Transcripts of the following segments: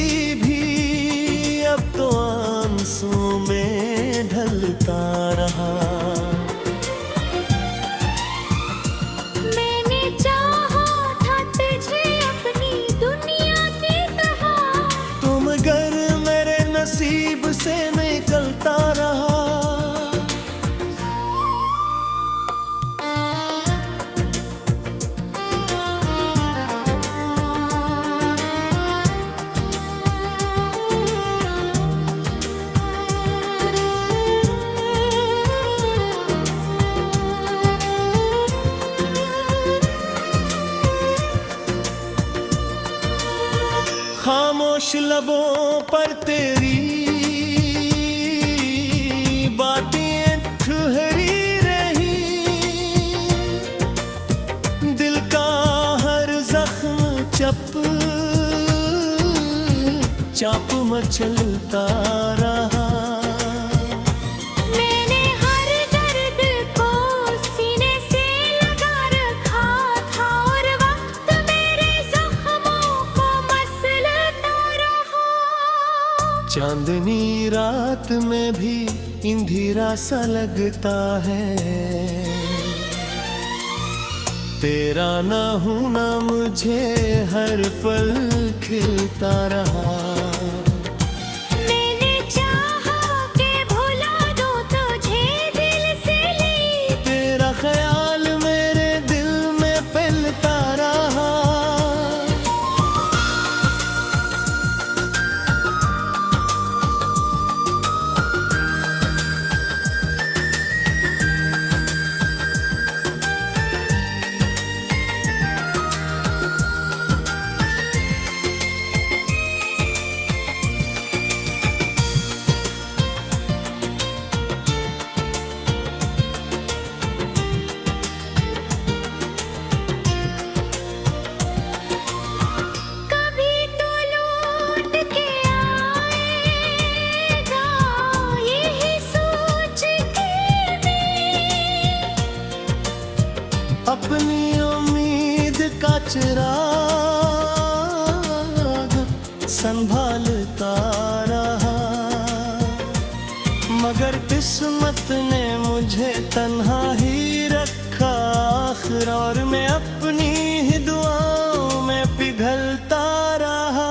हंसी भी अब तो आंसू में ढलता रहा। मैंने चाहा था तुझे अपनी दुनिया की तरह, तो मगर मेरे नसीब से निकलता रहा। खामोश लबों पर तेरी बातें ठहरी रही, दिल का हर जख्म चाप मचलता रहा। मैंने हर दर्द को सीने से लगा रखा था और वक्त मेरे जख्मों को मसलता रहा। चांदनी रात में भी अंधेरा सा लगता है, तेरा ना होना मुझे हर पल खिलता रहा। मैंने चाहा कि भुला दूं तुझे दिल से ली, तेरा ख्याल मेरे दिल में पलता रहा। कभी तो लौट के आएगा यही सोच के मैं, अपनी उम्मीद का चिराग संभालता रहा, मगर किस्मत ने मुझे तन्हा ही रखा आखिर, और मैं अपनी ही दुआओं में पिघलता रहा।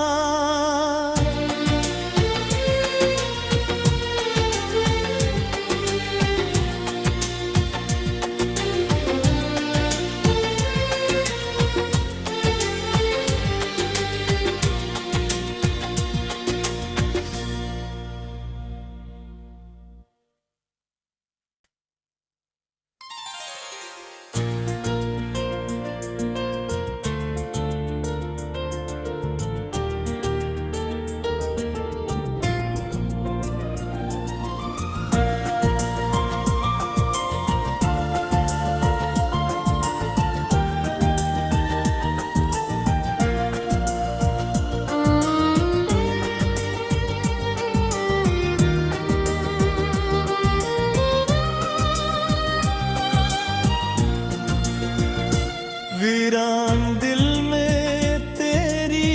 वीरान दिल में तेरी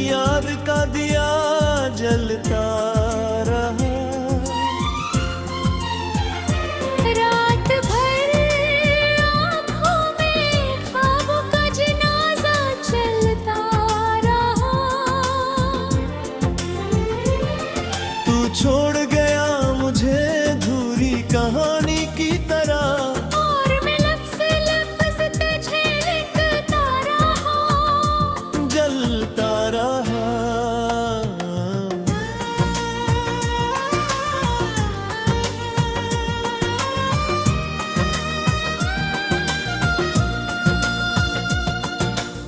याद का दिया जलता रहा। रात भर आँखों में ख्वाबों का जनाजा चलता रहा। तू छोड़ गया मुझे अधूरी कहानी की तरह, और मैं लफ्ज़ लफ्ज़ तुझे लिखता रहा। जलता रहा।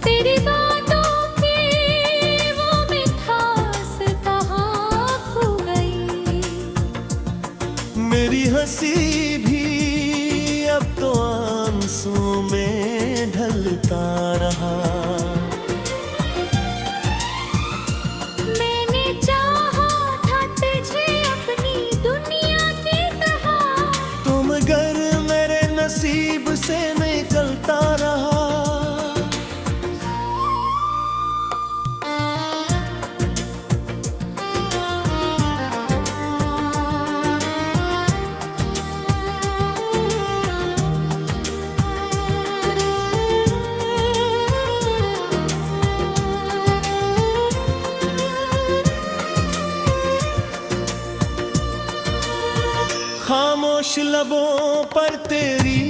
तेरी बातों की वो मिठास कहाँ खो गई, मेरी हंसी भी अब तो आंसू में ढलता रहा। मैंने चाहा था तुझे अपनी दुनिया की तरह, तो मगर मेरे नसीब से निकलता रहा। खामोश लबों पर तेरी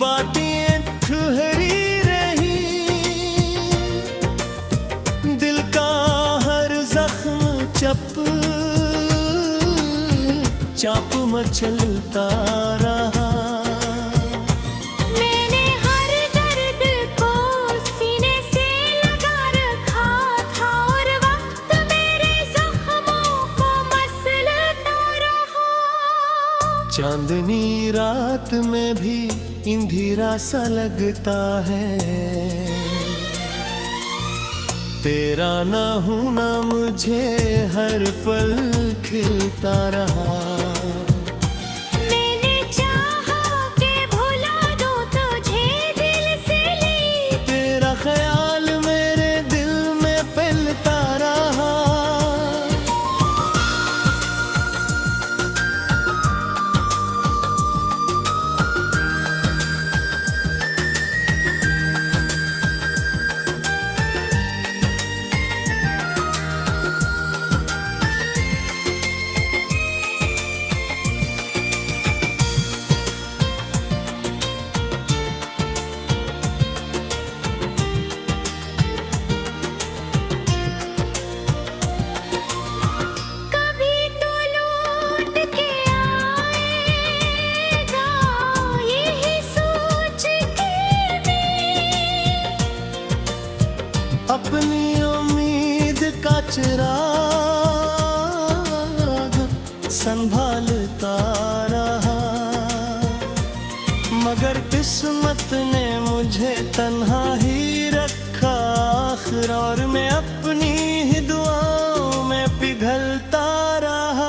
बातें ठहरी रही, दिल का हर जख्म चाप मचलता रहा। मैंने हर दर्द को सीने से लगा रखा था और वक्त मेरे जख्मों को मसलता रहा। चांदनी रात में भी अंधेरा सा लगता है, तेरा ना होना मुझे हर पल खिलता रहा। मैंने चाहा कि भुला दूं तुझे दिल से, ली तेरा ख्याल मेरे दिल में पलता रहा। अपनी उम्मीद का चिराग संभालता रहा, मगर किस्मत ने मुझे तन्हा ही रखा आखिर, और मैं अपनी ही दुआओं में पिघलता रहा।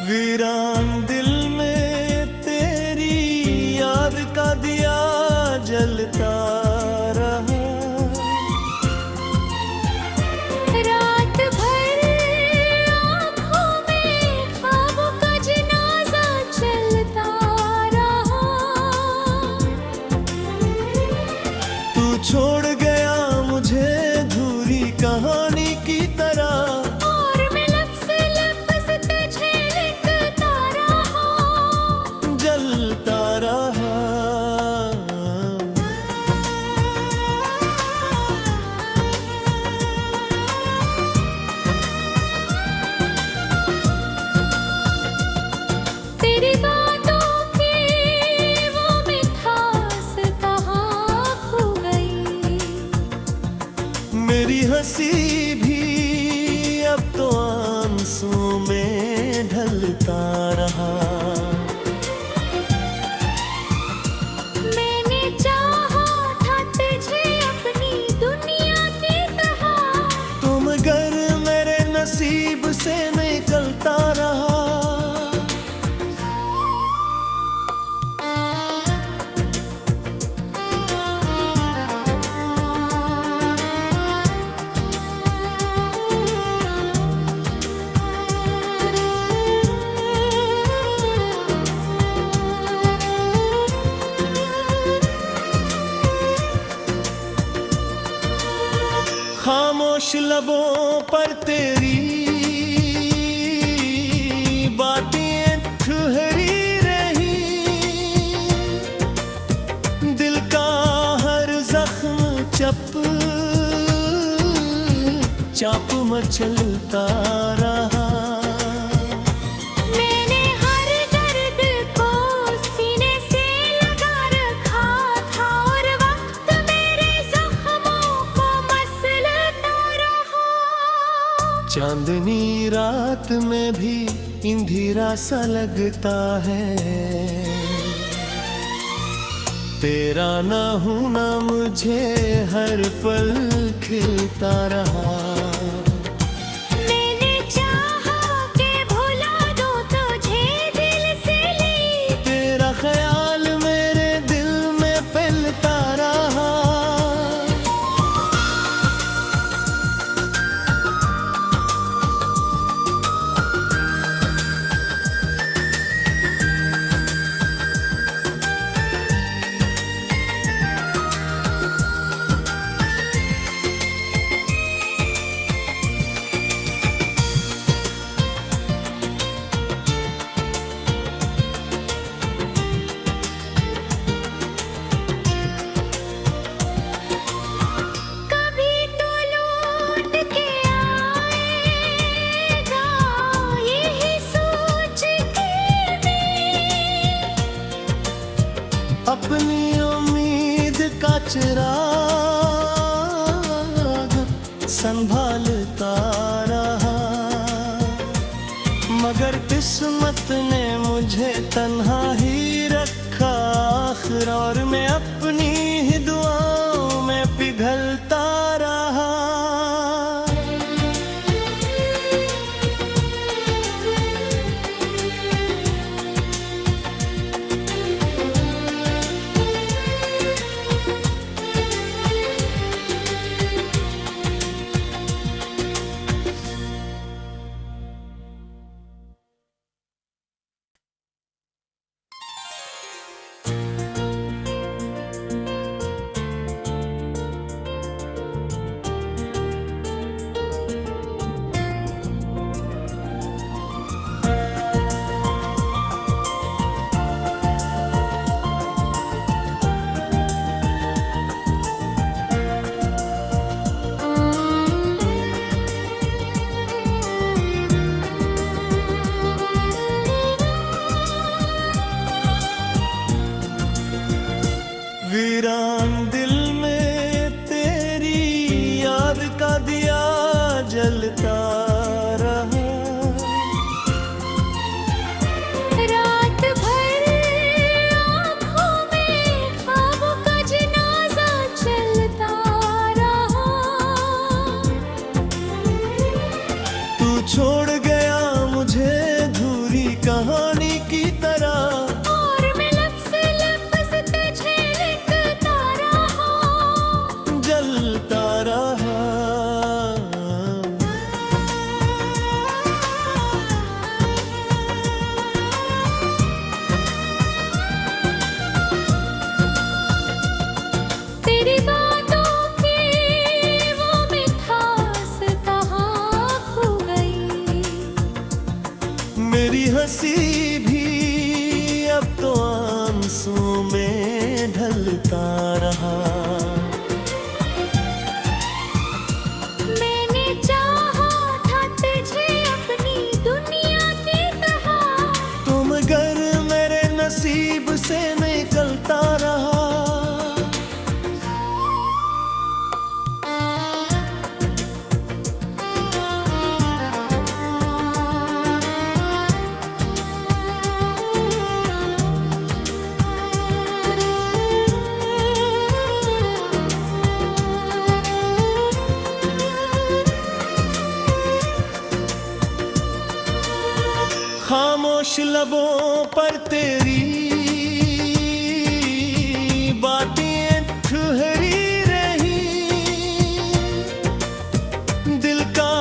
वीरान दिल में तेरी याद का दिया जलता रहा। रात भर आँखों में ख्वाबों का जनाजा चलता रहा। तू छोड़ गया मुझे अधूरी कहानी की तरह, और मैं लफ्ज़ लफ्ज़ तुझे लिखता रहा। जलता रहा। तेरी बातों की वो मिठास कहाँ खो गई। मेरी हंसी भी अब तो आंसू में ढलता रहा। मैंने चाहा था तुझे अपनी दुनिया की तरह, तुम मगर मेरे नसीब से निकलता रहा। खामोश लबों पर तेरी बातें ठहरी रही, दिल का हर जख्म चाप मचलता रहा। मैंने हर दर्द को सीने से लगा रखा चांदनी रात में भी अंधेरा सा लगता है, तेरा ना होना मुझे हर पल खिलता रहा। मैंने चाहा कि भुला दूं तुझे दिल से ली, तेरा ख्याल मेरे दिल में पलता रहा। कभी तो लौट के आएगा यही सोच के मैं, अपनी उम्मीद का चिराग संभालता रहा, मगर किस्मत ने मुझे तन्हा ही रखा आखिर, और मैं अपनी ही दुआओं में पिघलता रहा। वीरान दिल में तेरी याद का दिया जलता रहा, रात भर आँखों में ख्वाबों का जनाजा चलता रहा। तू छोड़ गया मुझे अधूरी कहानी की तरह, और मैं लफ्ज़ लफ्ज़ तुझे लिखता रहा। जलता रहा। तेरी बातों की वो मिठास कहाँ खो गई, मेरी हंसी भी अब तो आंसू में ढलता रहा। मैंने चाहा था तुझे अपनी दुनिया की तरह, तो मगर मेरे नसीब से निकलता रहा। खामोश लबों पर तेरी बातें ठहरी रही, दिल का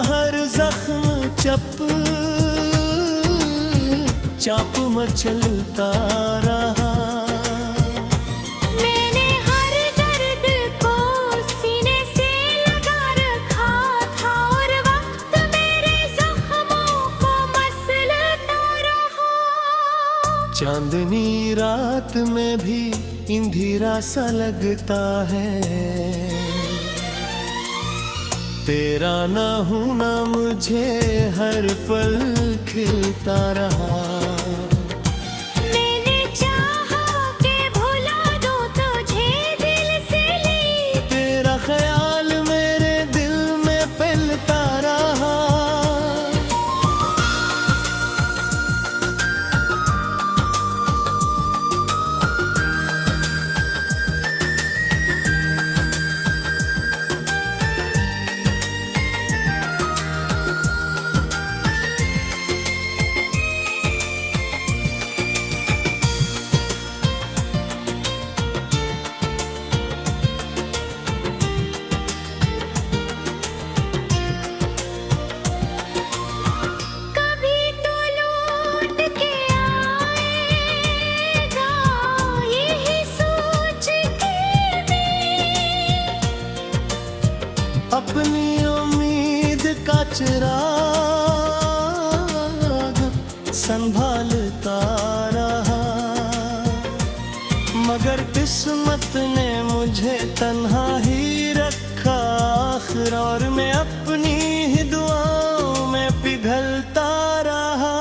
हर जख्म चाप मचलता रहा। मैंने हर दर्द को सीने से लगा रखा था, और वक्त मेरे जख्मों को मसलता रहा। चांदनी रात में भी अंधेरा सा लगता है, तेरा ना होना मुझे हर पल खिलता रहा। मैंने चाहा कि भुला दूं तुझे दिल से ली, तेरा ख्याल मेरे दिल में पलता रहा। संभालता रहा, मगर किस्मत ने मुझे तन्हा ही रखा आखिर, और मैं अपनी ही दुआओं में पिघलता रहा।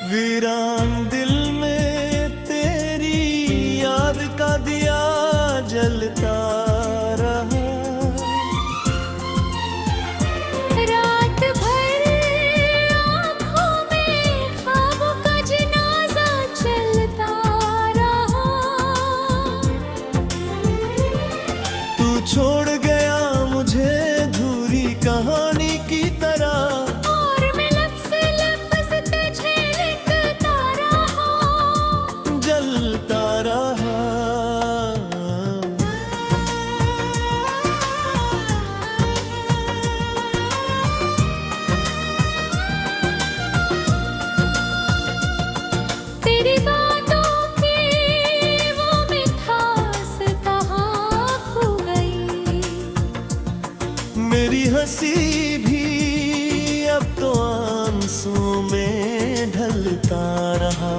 वीरान दिल में तेरी याद का दिया जलता रहा, रात भर आँखों में ख्वाबों का जनाजा चलता रहा। तू छोड़ गया मुझे अधूरी कहानी की तरह, और मैं लफ्ज़ लफ्ज़ तुझे लिखता रहा, जलता रहा। तेरी बातों की वो मिठास कहाँ खो गई। मेरी हंसी भी अब तो आंसू में ढलता रहा,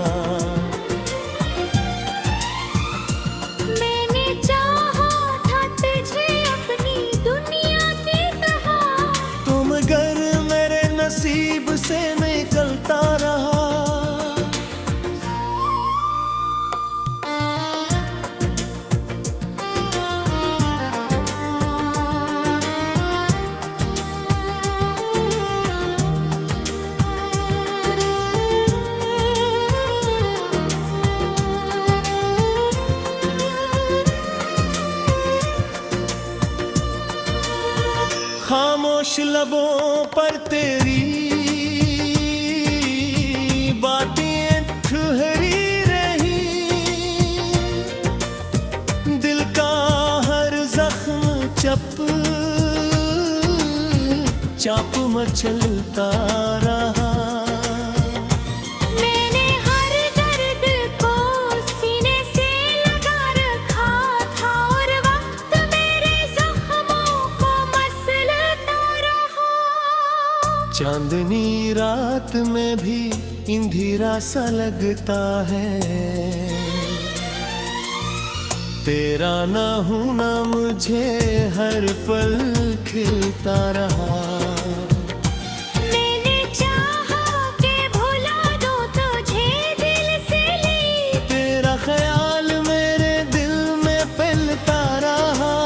मैंने चाहा था तुझे अपनी दुनिया की तरह, तो मगर मेरे नसीब से निकलता रहा। खामोश लबों पर तेरी बातें ठहरी रही, दिल का हर जख्म चाप मचलता रहा। मैंने हर दर्द को सीने से लगा रखा था, और वक्त मेरे जख्मों को मसलता रहा। चांदनी रात में भी अंधेरा सा लगता है, तेरा ना होना मुझे हर पल खिलता रहा। मैंने चाहा कि भुला दूं तुझे दिल से ली, तेरा ख्याल मेरे दिल में पलता रहा।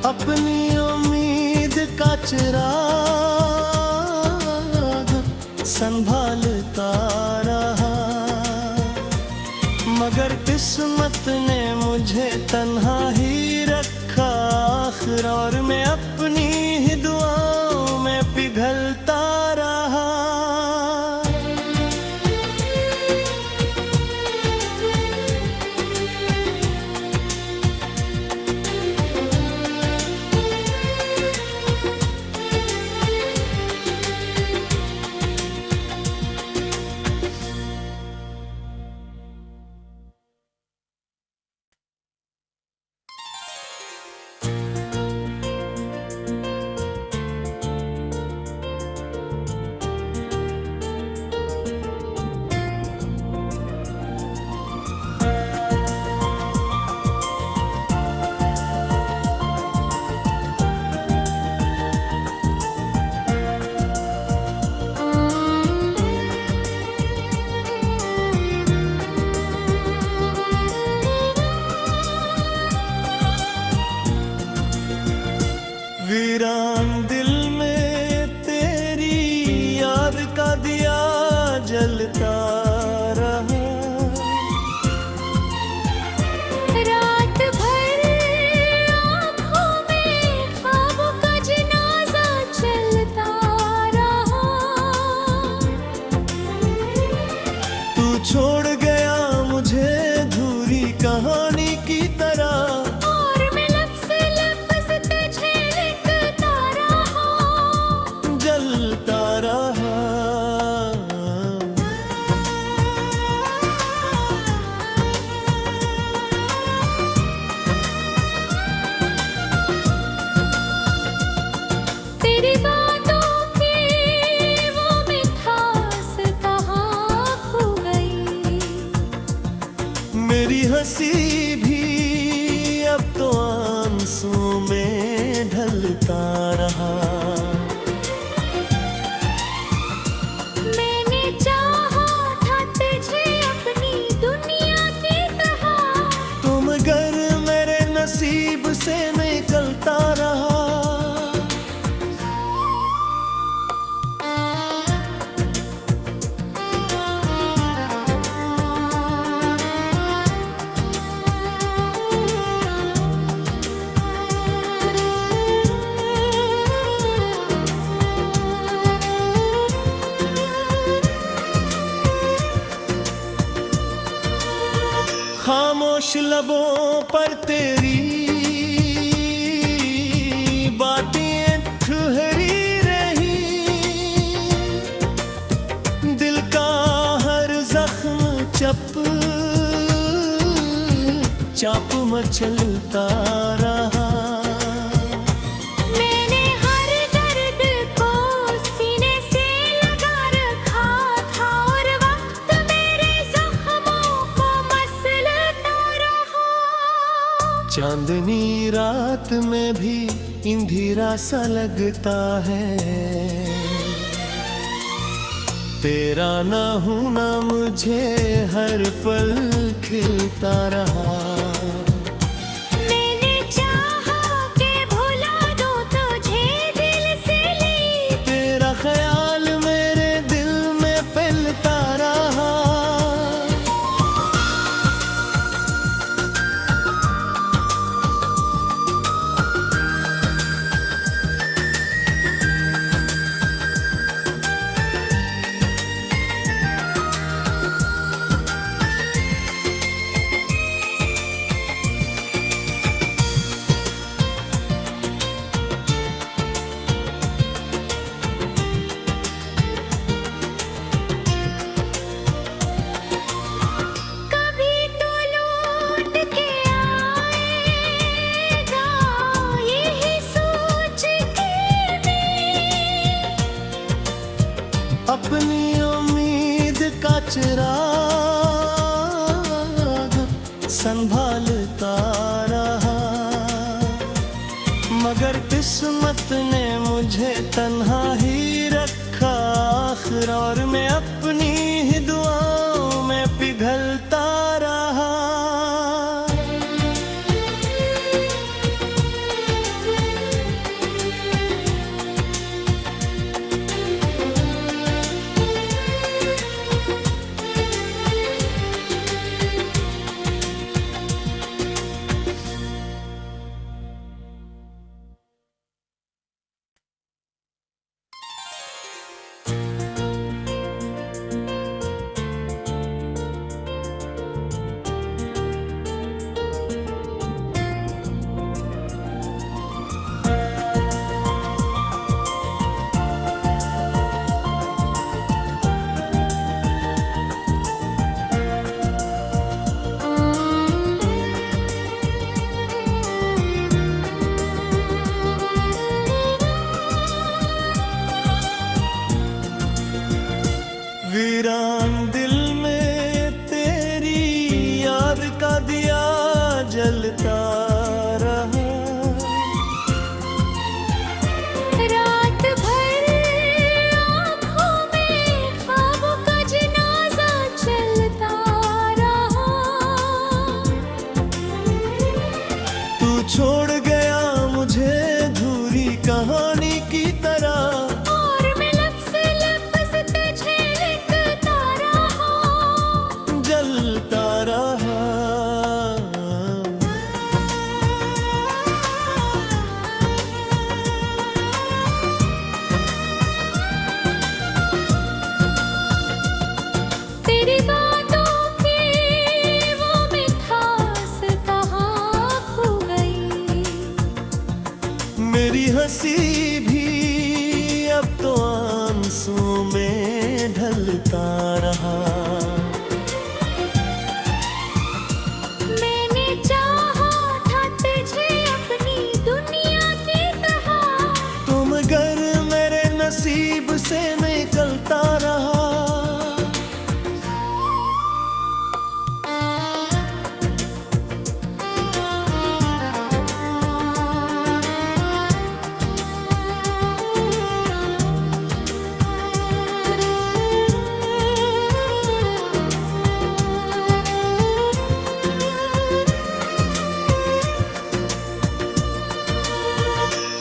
अपनी उम्मीद का चिराग संभालता रहा, मगर किस्मत ने मुझे तन्हा ही रखा आखिर, और मैं अपनी ही दुआओं में पिघलता रहा। वीरान दिल में तेरी याद का दिया जलता रहा। रात भर आँखों में ख्वाबों का जनाजा चलता रहा। तू छोड़ गया मुझे अधूरी कहानी की तरह, और मैं लफ्ज़ लफ्ज़ तुझे लिखता रहा। जलता रहा। तेरी बातों की वो मिठास कहाँ खो गई। मेरी हंसी भी अब तो आंसू में ढलता रहा। मैंने चाहा था तुझे अपनी दुनिया की तरह, तो मगर मेरे नसीब से निकलता रहा। खामोश लबों पर तेरी बातें ठहरी रही। दिल का हर जख्म चाप मचलता रहा। मैंने हर दर्द को सीने से लगा रखा था, और वक्त मेरे जख्मों को मसलता रहा। चांदनी रात में भी अंधेरा सा लगता है, तेरा ना होना मुझे हर पल खिलता रहा। मैंने चाहा कि भुला दूं तुझे दिल से ली, तेरा ख्याल मेरे दिल में फैलता रहा। कभी तो लौट के आएगा, यही सोच के मैं अपनी उम्मीद का चिराग संभालता रहा। मगर किस्मत ने मुझे तन्हा ही रखा आखिर, और मैं अपनी ही दुआओं में पिघलता रहा। कहानी की तरह, और मैं लफ्ज़ लफ्ज़ तुझे लिखता रहा। जलता रहा। तेरी बातों की वो मिठास कहाँ खो गई। मेरी हंसी भी अब तो आंसू में ढलता रहा। मैंने चाहा था तुझे अपनी दुनिया की तरह, तो मगर मेरे नसीब से निकलता रहा।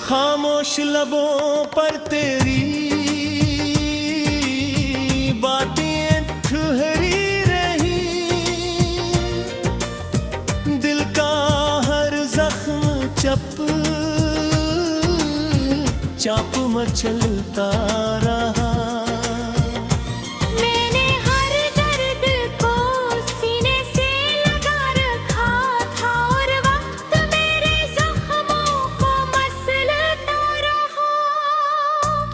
खामोश लबों पर तेरी बातें ठहरी रही। दिल का हर जख्म चाप मचलता रहा। मैंने हर दर्द को सीने से लगा रखा था, और वक्त मेरे जख्मों को मसलता रहा।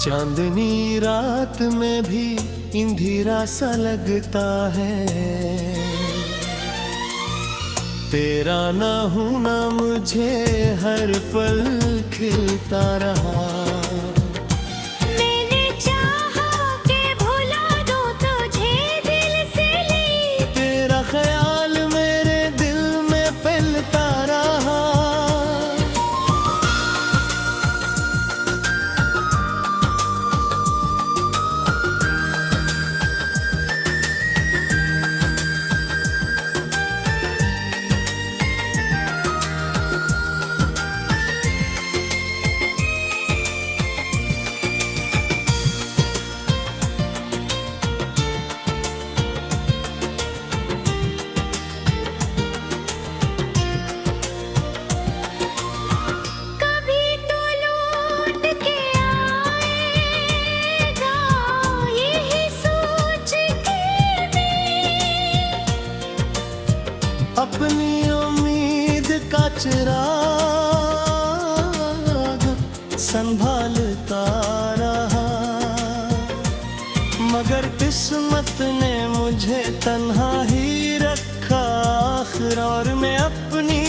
चांदनी रात में भी अंधेरा सा लगता है। तेरा ना होना मुझे हर पल खिलता रहा। मैंने चाहा कि भुला दूं तुझे दिल से, ली तेरा ख्याल मेरे दिल में पलता रहा। कभी तो लौट के आएगा, यही सोच के मैं अपनी उम्मीद का चिराग संभालता रहा। मगर किस्मत ने मुझे तन्हा ही रखा आखिर, और मैं अपनी